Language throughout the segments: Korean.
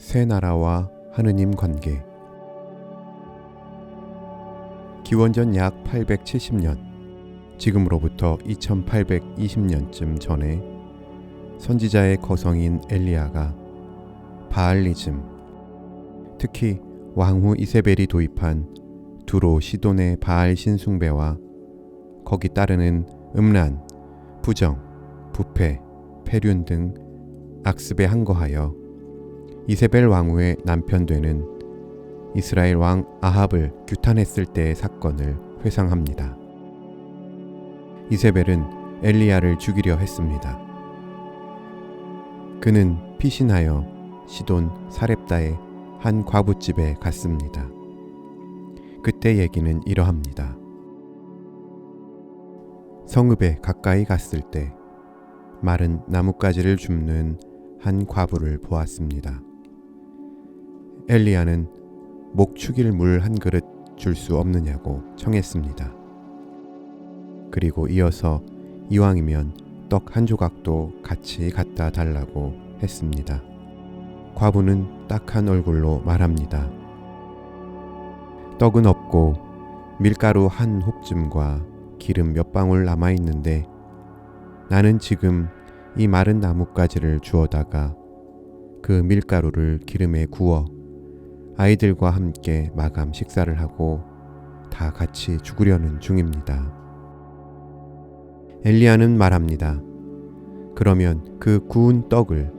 새 나라와 하느님 관계. 기원전 약 870년, 지금으로부터 2820년쯤 전에 선지자의 거성인 엘리야가 바알리즘, 특히 왕후 이세벨이 도입한 두로 시돈의 바알 신숭배와 거기 따르는 음란, 부정, 부패, 폐륜 등 악습에 항거하여 이세벨 왕후의 남편 되는 이스라엘 왕 아합을 규탄했을 때의 사건을 회상합니다. 이세벨은 엘리야를 죽이려 했습니다. 그는 피신하여 시돈 사렙다의 한 과부집에 갔습니다. 그때 얘기는 이러합니다. 성읍에 가까이 갔을 때 마른 나뭇가지를 줍는 한 과부를 보았습니다. 엘리야는 목 축일 물 한 그릇 줄 수 없느냐고 청했습니다. 그리고 이어서 이왕이면 떡 한 조각도 같이 갖다 달라고 했습니다. 과부는 딱한 얼굴로 말합니다. 떡은 없고 밀가루 한 홉쯤과 기름 몇 방울 남아있는데 나는 지금 이 마른 나뭇가지를 주워다가 그 밀가루를 기름에 구워 아이들과 함께 마감 식사를 하고 다 같이 죽으려는 중입니다. 엘리야는 말합니다. 그러면 그 구운 떡을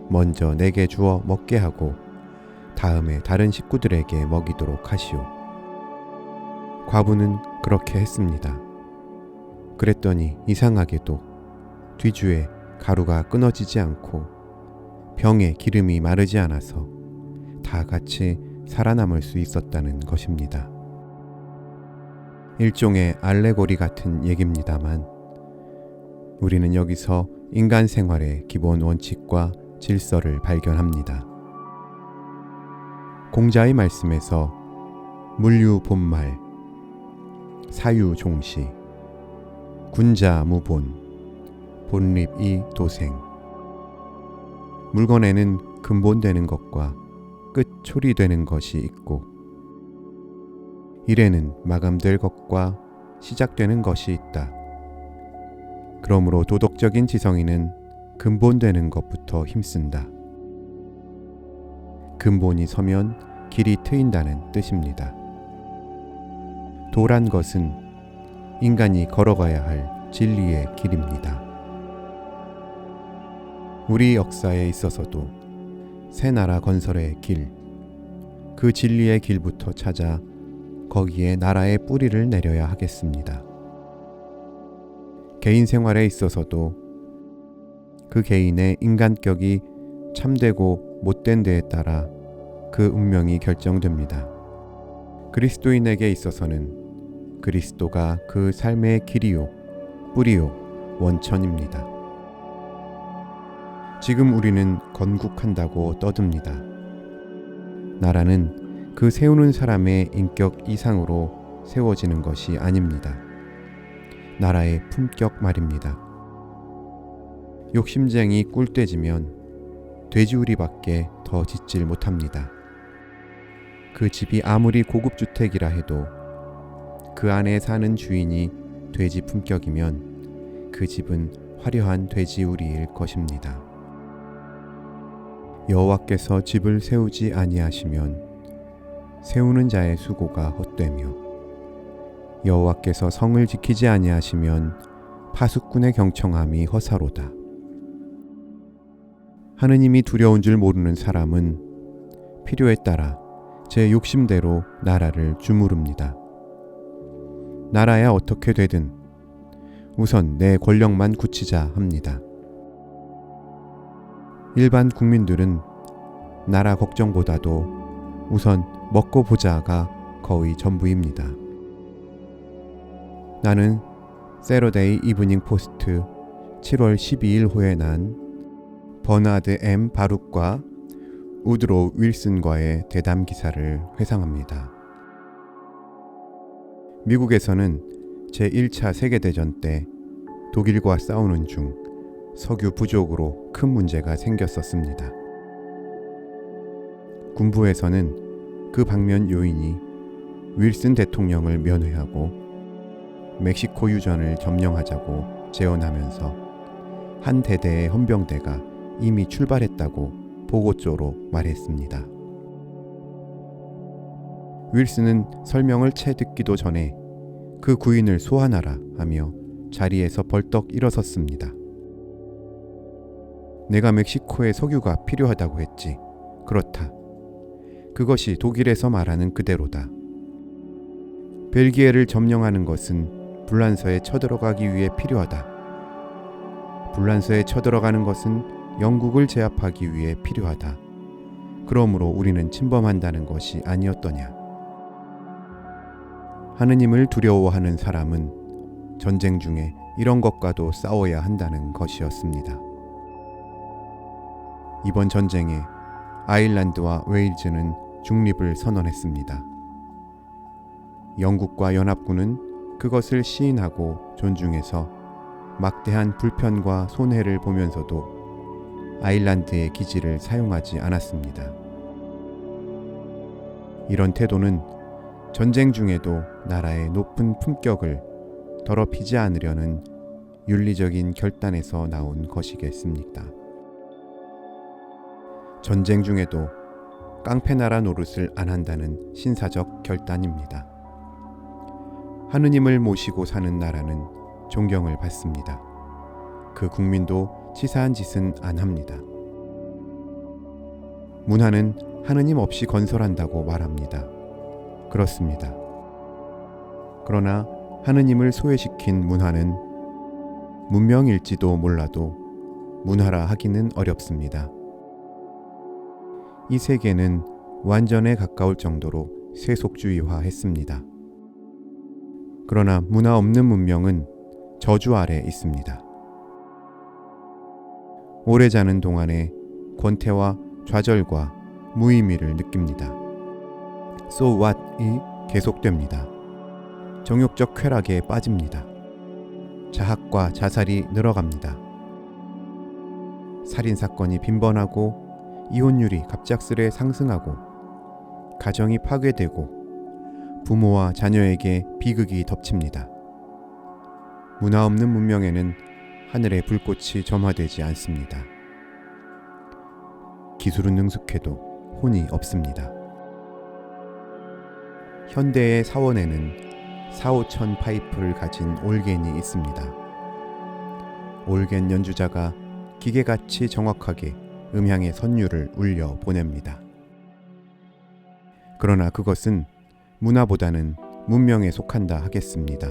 먼저 내게 주어 먹게 하고 다음에 다른 식구들에게 먹이도록 하시오. 과부는 그렇게 했습니다. 그랬더니 이상하게도 뒤주에 가루가 끊어지지 않고 병에 기름이 마르지 않아서 다 같이 살아남을 수 있었다는 것입니다. 일종의 알레고리 같은 얘기입니다만 우리는 여기서 인간 생활의 기본 원칙과 질서를 발견합니다. 공자의 말씀에서 물유 본말, 사유 종시, 군자 무본, 본립이 도생. 물건에는 근본되는 것과 끝 초리되는 것이 있고 일에는 마감될 것과 시작되는 것이 있다. 그러므로 도덕적인 지성인은 근본되는 것부터 힘쓴다. 근본이 서면 길이 트인다는 뜻입니다. 도란 것은 인간이 걸어가야 할 진리의 길입니다. 우리 역사에 있어서도 새 나라 건설의 길, 그 진리의 길부터 찾아 거기에 나라의 뿌리를 내려야 하겠습니다. 개인 생활에 있어서도 그 개인의 인간격이 참되고 못된 데에 따라 그 운명이 결정됩니다. 그리스도인에게 있어서는 그리스도가 그 삶의 길이요, 뿌리요, 원천입니다. 지금 우리는 건국한다고 떠듭니다. 나라는 그 세우는 사람의 인격 이상으로 세워지는 것이 아닙니다. 나라의 품격 말입니다. 욕심쟁이 꿀돼지면 돼지우리밖에 더 짓질 못합니다. 그 집이 아무리 고급 주택이라 해도 그 안에 사는 주인이 돼지 품격이면 그 집은 화려한 돼지우리일 것입니다. 여호와께서 집을 세우지 아니하시면 세우는 자의 수고가 헛되며 여호와께서 성을 지키지 아니하시면 파수꾼의 경청함이 허사로다. 하느님이 두려운 줄 모르는 사람은 필요에 따라 제 욕심대로 나라를 주무릅니다. 나라야 어떻게 되든 우선 내 권력만 굳히자 합니다. 일반 국민들은 나라 걱정보다도 우선 먹고 보자가 거의 전부입니다. 나는 세러데이 이브닝 포스트 7월 12일호에 난 버나드 M. 바룩과 우드로 윌슨과의 대담 기사를 회상합니다. 미국에서는 제1차 세계대전 때 독일과 싸우는 중 석유 부족으로 큰 문제가 생겼었습니다. 군부에서는 그 방면 요인이 윌슨 대통령을 면회하고 멕시코 유전을 점령하자고 제언하면서 한 대대의 헌병대가 이미 출발했다고 보고조로 말했습니다. 윌슨은 설명을 채 듣기도 전에 그 구인을 소환하라 하며 자리에서 벌떡 일어섰습니다. 내가 멕시코에 석유가 필요하다고 했지. 그렇다. 그것이 독일에서 말하는 그대로다. 벨기에를 점령하는 것은 불란서에 쳐들어가기 위해 필요하다. 불란서에 쳐들어가는 것은 영국을 제압하기 위해 필요하다. 그러므로 우리는 침범한다는 것이 아니었더냐. 하느님을 두려워하는 사람은 전쟁 중에 이런 것과도 싸워야 한다는 것이었습니다. 이번 전쟁에 아일란드와 웨일즈는 중립을 선언했습니다. 영국과 연합군은 그것을 시인하고 존중해서 막대한 불편과 손해를 보면서도 아일란드의 기지를 사용하지 않았습니다. 이런 태도는 전쟁 중에도 나라의 높은 품격을 더럽히지 않으려는 윤리적인 결단에서 나온 것이겠습니까? 전쟁 중에도 깡패나라 노릇을 안 한다는 신사적 결단입니다. 하느님을 모시고 사는 나라는 존경을 받습니다. 그 국민도 치사한 짓은 안 합니다. 문화는 하느님 없이 건설한다고 말합니다. 그렇습니다. 그러나 하느님을 소외시킨 문화는 문명일지도 몰라도 문화라 하기는 어렵습니다. 이 세계는 완전에 가까울 정도로 세속주의화했습니다. 그러나 문화 없는 문명은 저주 아래 있습니다. 오래 자는 동안에 권태와 좌절과 무의미를 느낍니다. So what이 계속됩니다. 정욕적 쾌락에 빠집니다. 자학과 자살이 늘어갑니다. 살인사건이 빈번하고 이혼율이 갑작스레 상승하고 가정이 파괴되고 부모와 자녀에게 비극이 덮칩니다. 문화 없는 문명에는 하늘의 불꽃이 점화되지 않습니다. 기술은 능숙해도 혼이 없습니다. 현대의 사원에는 4,5천 파이프를 가진 올겐이 있습니다. 올겐 연주자가 기계같이 정확하게 음향의 선율을 울려 보냅니다. 그러나 그것은 문화보다는 문명에 속한다 하겠습니다.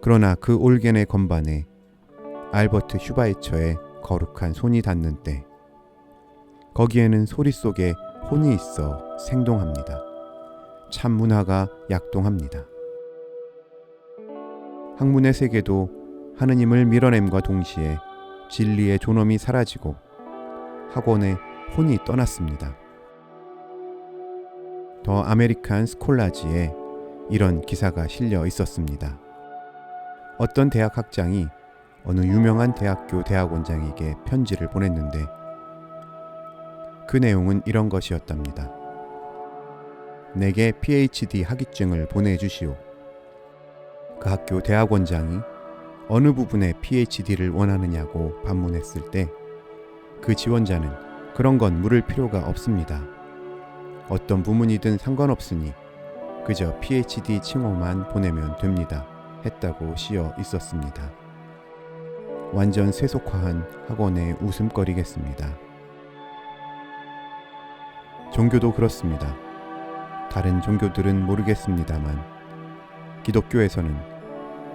그러나 그 올겐의 건반에 알버트 슈바이처의 거룩한 손이 닿는 때 거기에는 소리 속에 혼이 있어 생동합니다. 참 문화가 약동합니다. 학문의 세계도 하느님을 밀어냄과 동시에 진리의 존엄이 사라지고 학원의 혼이 떠났습니다. 더 아메리칸 스콜라지에 이런 기사가 실려 있었습니다. 어떤 대학 학장이 어느 유명한 대학교 대학원장에게 편지를 보냈는데 그 내용은 이런 것이었답니다. 내게 PhD 학위증을 보내주시오. 그 학교 대학원장이 어느 부분에 PhD를 원하느냐고 반문했을 때 그 지원자는 그런 건 물을 필요가 없습니다. 어떤 부문이든 상관없으니 그저 PhD 칭호만 보내면 됩니다. 했다고 씌어 있었습니다. 완전 세속화한 학원의 웃음거리겠습니다. 종교도 그렇습니다. 다른 종교들은 모르겠습니다만 기독교에서는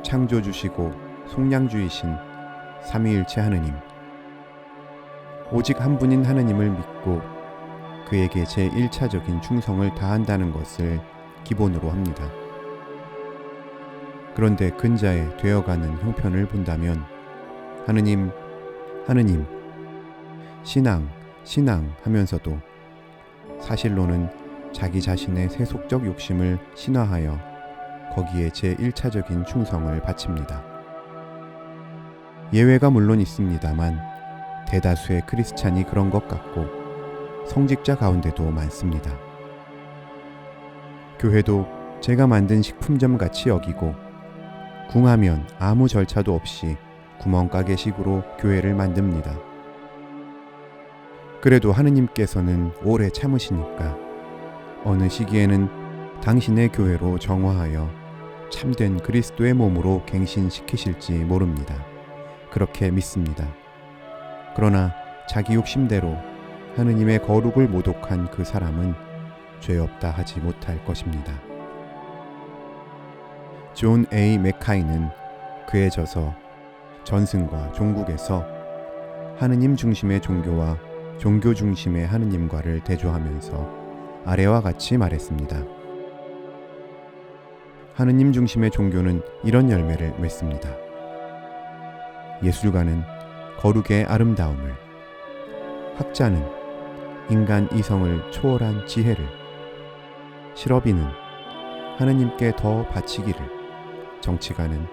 창조주시고 속량주이신 삼위일체 하느님, 오직 한 분인 하느님을 믿고 그에게 제1차적인 충성을 다한다는 것을 기본으로 합니다. 그런데 근자에 되어가는 형편을 본다면 하느님, 신앙 하면서도 사실로는 자기 자신의 세속적 욕심을 신화하여 거기에 제1차적인 충성을 바칩니다. 예외가 물론 있습니다만 대다수의 크리스찬이 그런 것 같고 성직자 가운데도 많습니다. 교회도 제가 만든 식품점 같이 여기고 궁하면 아무 절차도 없이 구멍가게식으로 교회를 만듭니다. 그래도 하느님께서는 오래 참으시니까 어느 시기에는 당신의 교회로 정화하여 참된 그리스도의 몸으로 갱신시키실지 모릅니다. 그렇게 믿습니다. 그러나 자기 욕심대로 하느님의 거룩을 모독한 그 사람은 죄 없다 하지 못할 것입니다. 존 A. 맥카이는 그의 저서 전승과 종국에서 하느님 중심의 종교와 종교 중심의 하느님과를 대조하면서 아래와 같이 말했습니다. 하느님 중심의 종교는 이런 열매를 맺습니다. 예술가는 거룩의 아름다움을, 학자는 인간 이성을 초월한 지혜를, 실업인은 하느님께 더 바치기를, 정치가는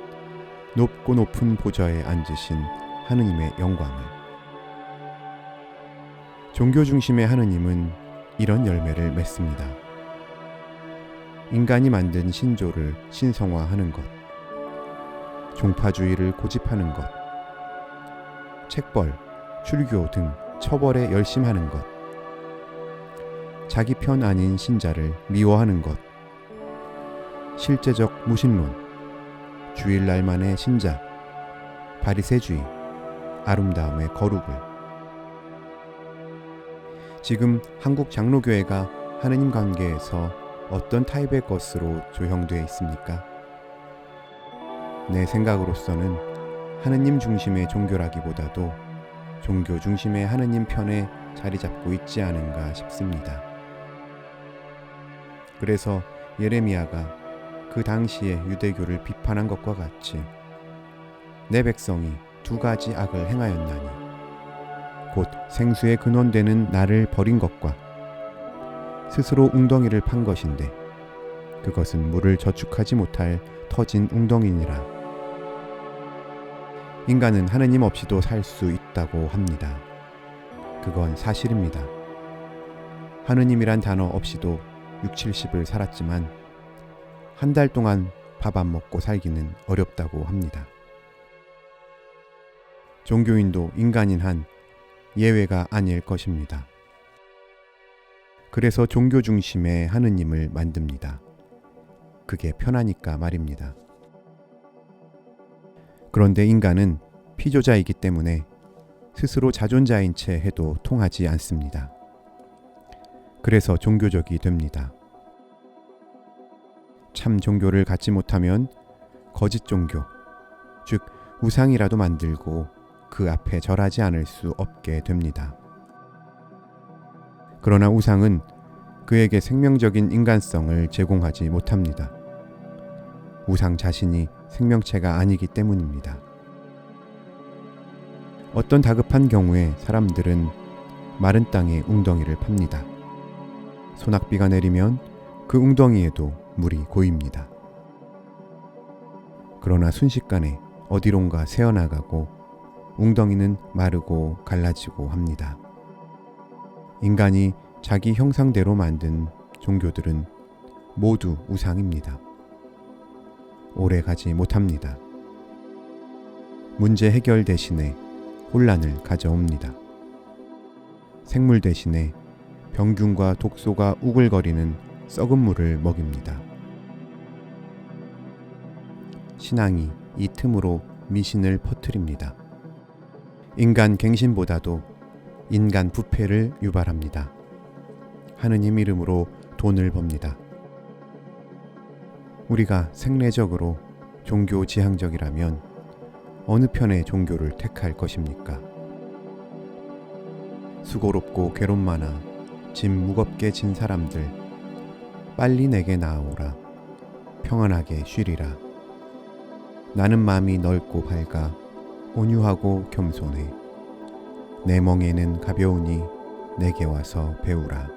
높고 높은 보좌에 앉으신 하느님의 영광을. 종교 중심의 하느님은 이런 열매를 맺습니다. 인간이 만든 신조를 신성화하는 것, 종파주의를 고집하는 것, 책벌, 출교 등 처벌에 열심하는 것, 자기 편 아닌 신자를 미워하는 것, 실제적 무신론, 주일날만의 신자, 바리새주의, 아름다움의 거룩을. 지금 한국 장로교회가 하느님 관계에서 어떤 타입의 것으로 조형되어 있습니까? 내 생각으로서는 하느님 중심의 종교라기보다도 종교 중심의 하느님 편에 자리 잡고 있지 않은가 싶습니다. 그래서 예레미야가 그 당시에 유대교를 비판한 것과 같이 내 백성이 두 가지 악을 행하였나니 곧 생수의 근원되는 나를 버린 것과 스스로 웅덩이를 판 것인데 그것은 물을 저축하지 못할 터진 웅덩이니라. 인간은 하느님 없이도 살 수 있다고 합니다. 그건 사실입니다. 하느님이란 단어 없이도 60-70을 살았지만 한 달 동안 밥 안 먹고 살기는 어렵다고 합니다. 종교인도 인간인 한 예외가 아닐 것입니다. 그래서 종교 중심의 하느님을 만듭니다. 그게 편하니까 말입니다. 그런데 인간은 피조자이기 때문에 스스로 자존자인 채 해도 통하지 않습니다. 그래서 종교적이 됩니다. 참 종교를 갖지 못하면 거짓 종교, 즉 우상이라도 만들고 그 앞에 절하지 않을 수 없게 됩니다. 그러나 우상은 그에게 생명적인 인간성을 제공하지 못합니다. 우상 자신이 생명체가 아니기 때문입니다. 어떤 다급한 경우에 사람들은 마른 땅에 웅덩이를 팝니다. 소낙비가 내리면 그 웅덩이에도 물이 고입니다. 그러나 순식간에 어디론가 새어나가고 웅덩이는 마르고 갈라지고 합니다. 인간이 자기 형상대로 만든 종교들은 모두 우상입니다. 오래 가지 못합니다. 문제 해결 대신에 혼란을 가져옵니다. 생물 대신에 병균과 독소가 우글거리는 썩은 물을 먹입니다. 신앙이 이 틈으로 미신을 퍼뜨립니다. 인간 갱신보다도 인간 부패를 유발합니다. 하느님 이름으로 돈을 법니다. 우리가 생례적으로 종교 지향적이라면 어느 편의 종교를 택할 것입니까? 수고롭고 괴롭 많아 짐 무겁게 진 사람들 빨리 내게 나아오라. 평안하게 쉬리라. 나는 마음이 넓고 밝아 온유하고 겸손해. 내 멍에는 가벼우니 내게 와서 배우라.